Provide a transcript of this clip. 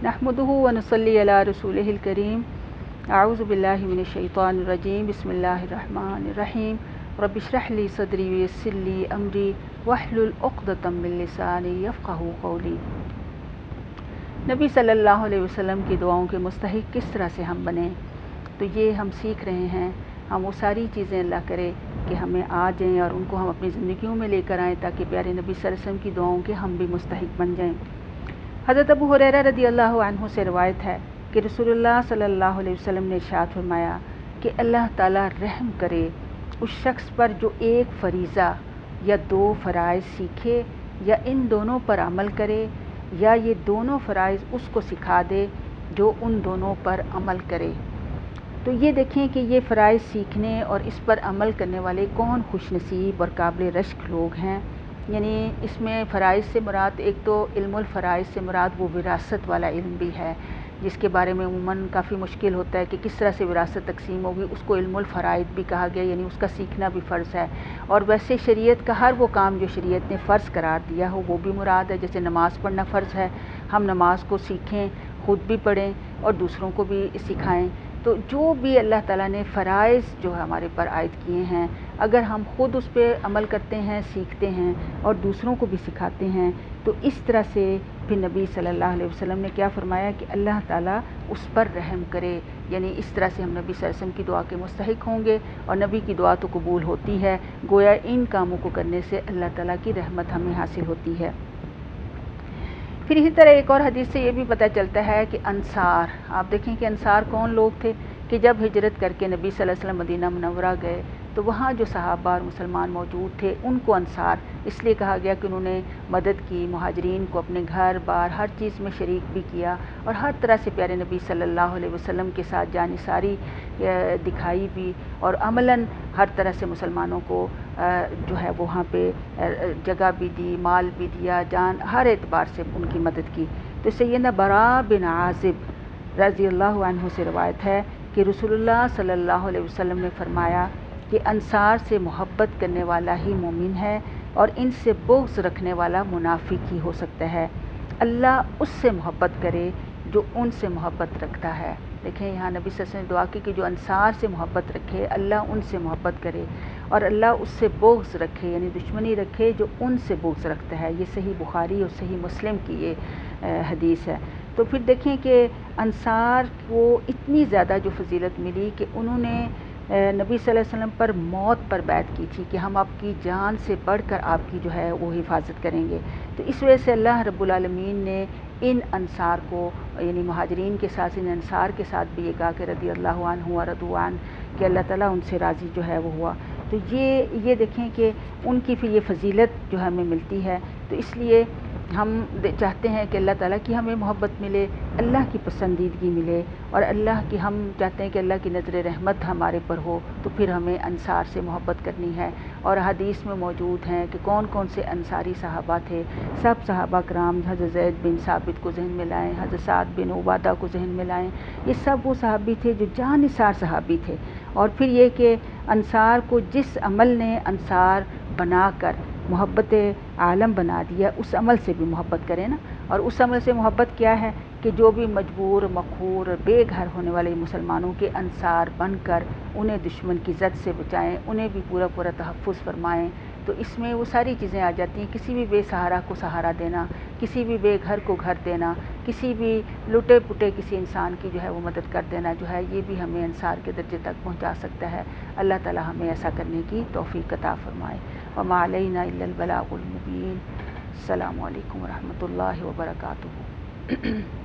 नहमदुहु व नुसल्ली अला रसूलिहिल करीम। अऊज़ु बिल्लाहि मिनश शैतानिर रजीम। बिस्मिल्लाहिर रहमानिर रहीम। रब्बि इश्रह ली सदरी व यस्सिर ली अमरी वहलुल उक़दतम मिन लिसानी यफ़क़हू क़ौली। नबी सल्लल्लाहु अलैहि वसल्लम की दुआओं के मुस्तहिक़ किस तरह से हम बने, तो ये हम सीख रहे हैं। हम वो सारी चीज़ें अल्लाह करे कि हमें आ जाएँ और उनको हम अपनी ज़िंदगियों में लेकर आएँ, ताकि प्यारे नबी सल्लल्लाहु अलैहि वसल्लम की दुआओं के हम भी मुस्तहिक़ बन जाएँ। हज़रत अबू हुरैरा रज़ियल्लाहु अन्हु से रिवायत है कि रसूलुल्लाह सल्लल्लाहु अलैहि वसल्लम ने इरशाद फरमाया कि अल्लाह ताला रहम करे उस शख्स पर जो एक फ़रीज़ा या दो फ़राइज़ सीखे या इन दोनों पर अमल करे, या ये दोनों फ़राइज़ उसको सिखा दे जो उन दोनों पर अमल करे। तो ये देखें कि ये फ़राइज़ सीखने और इस पर अमल करने वाले कौन खुशनसीब और काबिल रश्क लोग हैं। यानी इसमें फ़राइज़ से मुराद एक तो इल्मुल फ़राइज़ से मुराद वो विरासत वाला इल्म भी है, जिसके बारे में उमूमन काफ़ी मुश्किल होता है कि किस तरह से विरासत तकसीम होगी। उसको इल्मुल फ़राइज़ भी कहा गया, यानी उसका सीखना भी फ़र्ज़ है। और वैसे शरीयत का हर वो काम जो शरीयत ने फ़र्ज़ करार दिया हो वो भी मुराद है। जैसे नमाज़ पढ़ना फ़र्ज़ है, हम नमाज को सीखें, ख़ुद भी पढ़ें और दूसरों को भी सिखाएँ। तो जो भी अल्लाह ताला ने फ़राइज़ जो हमारे पर आयद किए हैं, अगर हम ख़ुद उस पर अमल करते हैं, सीखते हैं और दूसरों को भी सिखाते हैं, तो इस तरह से फिर नबी सल्लल्लाहु अलैहि वसल्लम ने क्या फ़रमाया कि अल्लाह ताला उस पर रहम करे। यानी इस तरह से हम नबी सल्लल्लाहु अलैहि वसल्लम की दुआ के मुस्तहिक़ होंगे और नबी की दुआ तो कबूल होती है। गोया इन कामों को करने से अल्लाह ताला की रहमत हमें हासिल होती है। फिर इसी तरह एक और हदीस से ये भी पता चलता है कि अंसार, आप देखें कि अंसार कौन लोग थे कि जब हिजरत करके नबी सल्लल्लाहु अलैहि वसल्लम मदीना मुनव्वरा गए तो वहाँ जो सहाबा और मुसलमान मौजूद थे उनको अंसार इसलिए कहा गया कि उन्होंने मदद की, मुहाजिरीन को अपने घर बार हर चीज़ में शरीक भी किया और हर तरह से प्यारे नबी सल्लल्लाहु अलैहि वसल्लम के साथ जानिसारी दिखाई भी, और अमलन हर तरह से मुसलमानों को जो है वहाँ पे जगह भी दी, माल भी दिया, जान हर एतबार से उनकी मदद की। तो सैयदना बरा बिन आज़िब रज़ियल्लाहु अन्हु से रिवायत है कि रसूलुल्लाह सल्लल्लाहु अलैहि वसल्लम ने फरमाया कि अंसार से मोहब्बत करने वाला ही मोमिन है और इनसे बुग़्ज़ रखने वाला मुनाफिक ही हो सकता है। अल्लाह उससे मोहब्बत करे जो उनसे मोहब्बत रखता है। देखें यहाँ नबी सल्लल्लाहु अलैहि वसल्लम ने दुआ की कि जो अंसार से मोहब्बत रखे अल्लाह उनसे मोहब्बत करे और अल्लाह उससे बुग़्ज़ रखे, यानी दुश्मनी रखे जो उनसे बुग़्ज़ रखता है। ये सही बुखारी और सही मुस्लिम की ये हदीस है। तो फिर देखें कि अंसार को इतनी ज़्यादा जो फजीलत मिली कि उन्होंने नबी सल्लल्लाहु अलैहि वसल्लम पर मौत पर बैत की थी कि हम आपकी जान से बढ़कर आपकी जो है वो हिफाजत करेंगे। तो इस वजह से अल्लाह रब्बुल आलमीन ने इन अंसार को, यानी मुहाजिरीन के साथ इन अंसार के साथ भी ये कहा कि रज़ियल्लाहु अन्हु व रदू अन्हु, कि अल्लाह ताला उनसे राज़ी जो है वो हुआ। तो ये देखें कि उनकी फिर ये फ़जीलत जो हमें मिलती है। तो इसलिए हम चाहते हैं कि अल्लाह ताला की हमें मोहब्बत मिले, अल्लाह की पसंदीदगी मिले और अल्लाह की, हम चाहते हैं कि अल्लाह की नज़र रहमत हमारे पर हो, तो फिर हमें अंसार से मोहब्बत करनी है। और हदीस में मौजूद हैं कि कौन कौन से अंसारी सहाबा थे। सब सहाबा कराम हज़रत ज़ैद बिन साबित को जहन में लाएँ, हज़रत साद बिन उबादा को जहन में लाएँ। ये सब वो सहाबी थे जो जानिसार सहाबी थे। और फिर ये कि अंसार को जिस अमल ने अंसार बनाकर मोहब्बत आलम बना दिया, उस अमल से भी मोहब्बत करें ना। और उस अमल से मोहब्बत क्या है कि जो भी मजबूर, मखूर, बेघर होने वाले मुसलमानों के अंसार बनकर उन्हें दुश्मन की ज़द से बचाएं, उन्हें भी पूरा पूरा तहफ़्फ़ुज़ फरमाएं। तो इसमें वो सारी चीज़ें आ जाती हैं। किसी भी बेसहारा को सहारा देना, किसी भी बेघर को घर देना, किसी भी लुटे पुटे किसी इंसान की जो है वो मदद कर देना जो है, ये भी हमें अंसार के दर्जे तक पहुँचा सकता है। अल्लाह ताला हमें ऐसा करने की तौफ़ीक़ अता फ़रमाए। वमा अलैना इल्लल बलागुल मुबीन। अस्सलामु अलैकुम व रहमतुल्लाहि व बरकातुहू।